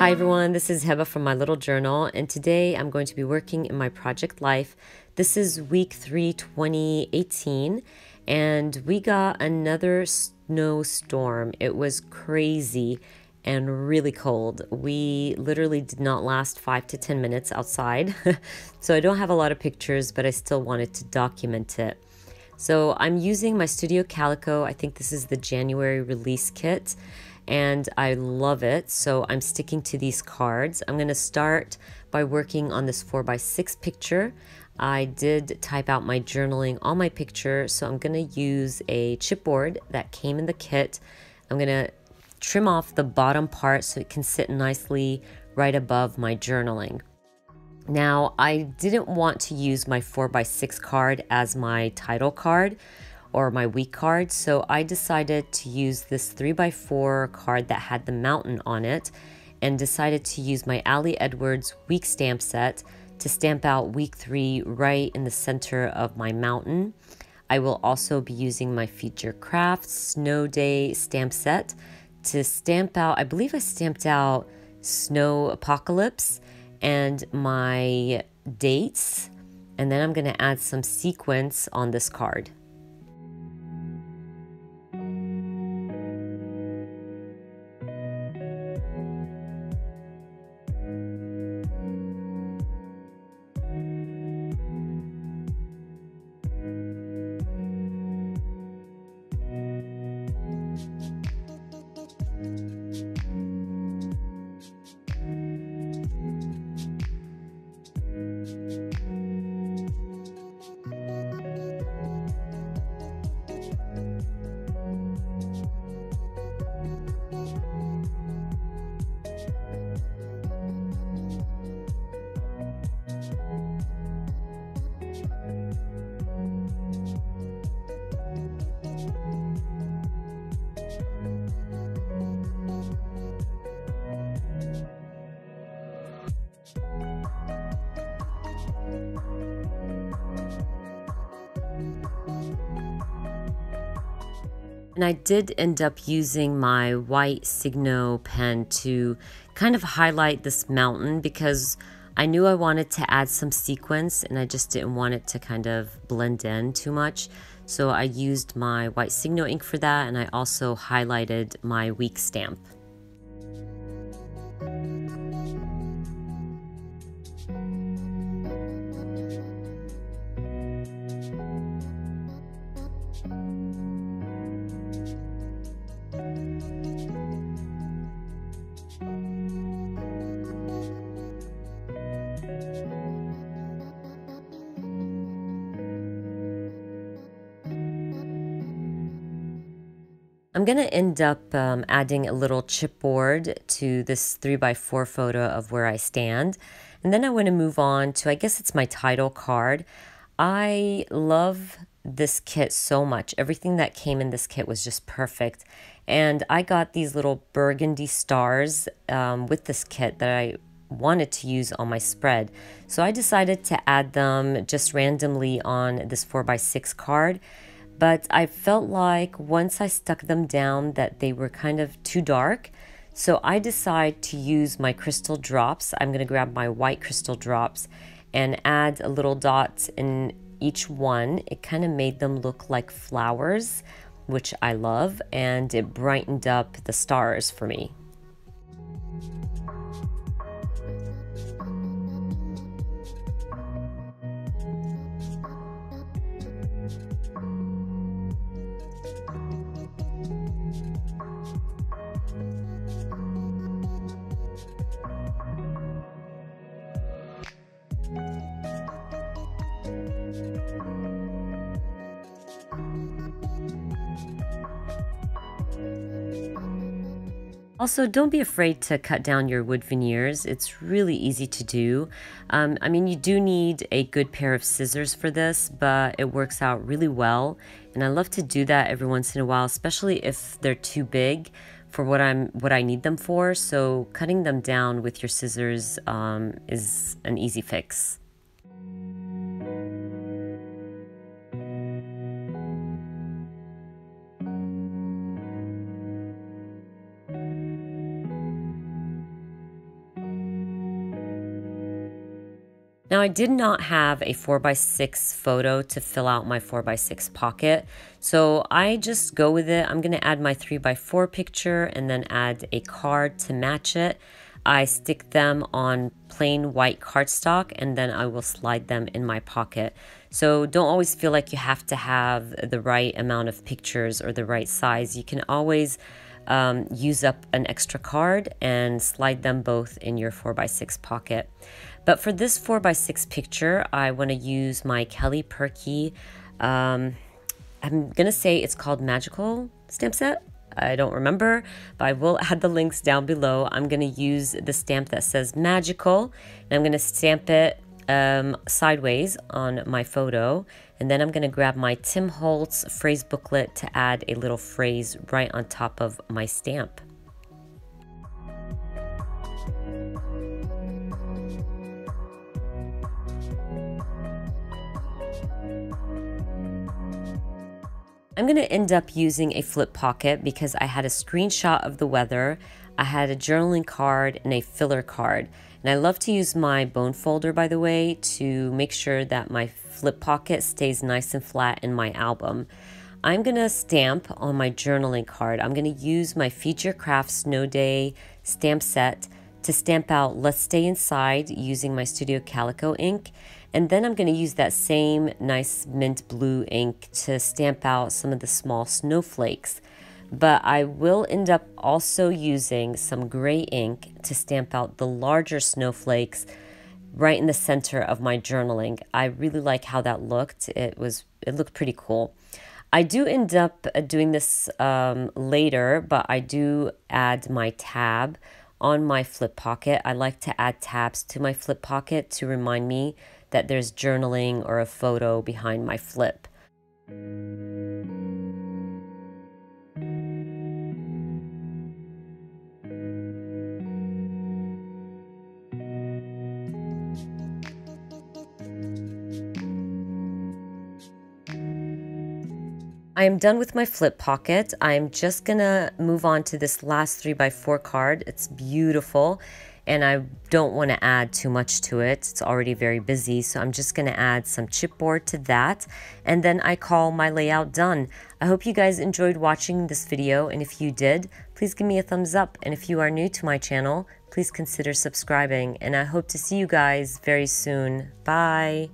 Hi everyone, this is Heba from My Little Journal, and today I'm going to be working in my project life. This is week 3, 2018, and we got another snowstorm. It was crazy and really cold. We literally did not last 5 to 10 minutes outside, so I don't have a lot of pictures, but I still wanted to document it. So I'm using my Studio Calico. I think this is the January release kit, and I love it. So I'm sticking to these cards. I'm going to start by working on this 4x6 picture. I did type out my journaling on my picture, so I'm going to use a chipboard that came in the kit. I'm going to trim off the bottom part so it can sit nicely right above my journaling. Now, I didn't want to use my 4x6 card as my title card or my week card, so I decided to use this 3x4 card that had the mountain on it and decided to use my Ali Edwards week stamp set to stamp out week 3 right in the center of my mountain. I will also be using my Future Crafts Snow Day stamp set to stamp out, I believe I stamped out Snow Apocalypse and my dates, and then I'm going to add some sequins on this card. And I did end up using my white Signo pen to kind of highlight this mountain because I knew I wanted to add some sequins and I just didn't want it to kind of blend in too much. So I used my white Signo ink for that, and I also highlighted my week stamp. I'm going to end up adding a little chipboard to this 3x4 photo of where I stand. And then I want to move on to, I guess it's my title card. I love this kit so much. Everything that came in this kit was just perfect. And I got these little burgundy stars with this kit that I wanted to use on my spread. So I decided to add them just randomly on this 4x6 card. But I felt like once I stuck them down that they were kind of too dark. So I decided to use my crystal drops. I'm going to grab my white crystal drops and add a little dot in each one. It kind of made them look like flowers, which I love, and it brightened up the stars for me. Also, don't be afraid to cut down your wood veneers. It's really easy to do. I mean, you do need a good pair of scissors for this, but it works out really well. And I love to do that every once in a while, especially if they're too big for what I need them for. So cutting them down with your scissors is an easy fix. Now, I did not have a 4x6 photo to fill out my 4x6 pocket, so I just go with it. I'm going to add my 3x4 picture and then add a card to match it. I stick them on plain white cardstock and then I will slide them in my pocket. So don't always feel like you have to have the right amount of pictures or the right size. You can always use up an extra card and slide them both in your 4x6 pocket. But for this 4x6 picture, I want to use my Kelly Perky, I'm going to say it's called Magical stamp set. I don't remember, but I will add the links down below. I'm going to use the stamp that says Magical, and I'm going to stamp it sideways on my photo. And then I'm going to grab my Tim Holtz phrase booklet to add a little phrase right on top of my stamp. I'm going to end up using a flip pocket because I had a screenshot of the weather, I had a journaling card, and a filler card. And I love to use my bone folder, by the way, to make sure that my flip pocket stays nice and flat in my album. I'm going to stamp on my journaling card. I'm going to use my Feed Your Craft Snow Day stamp set to stamp out Let's Stay Inside using my Studio Calico ink. And then I'm going to use that same nice mint blue ink to stamp out some of the small snowflakes. But I will end up also using some gray ink to stamp out the larger snowflakes right in the center of my journaling. I really like how that looked. It looked pretty cool. I do end up doing this later, but I do add my tab on my flip pocket. I like to add tabs to my flip pocket to remind me that there's journaling or a photo behind my flip. I am done with my flip pocket. I'm just gonna move on to this last 3x4 card. It's beautiful and I don't want to add too much to it. It's already very busy, so I'm just gonna add some chipboard to that, and then I call my layout done. I hope you guys enjoyed watching this video, and if you did, please give me a thumbs up, and if you are new to my channel, please consider subscribing, and I hope to see you guys very soon. Bye!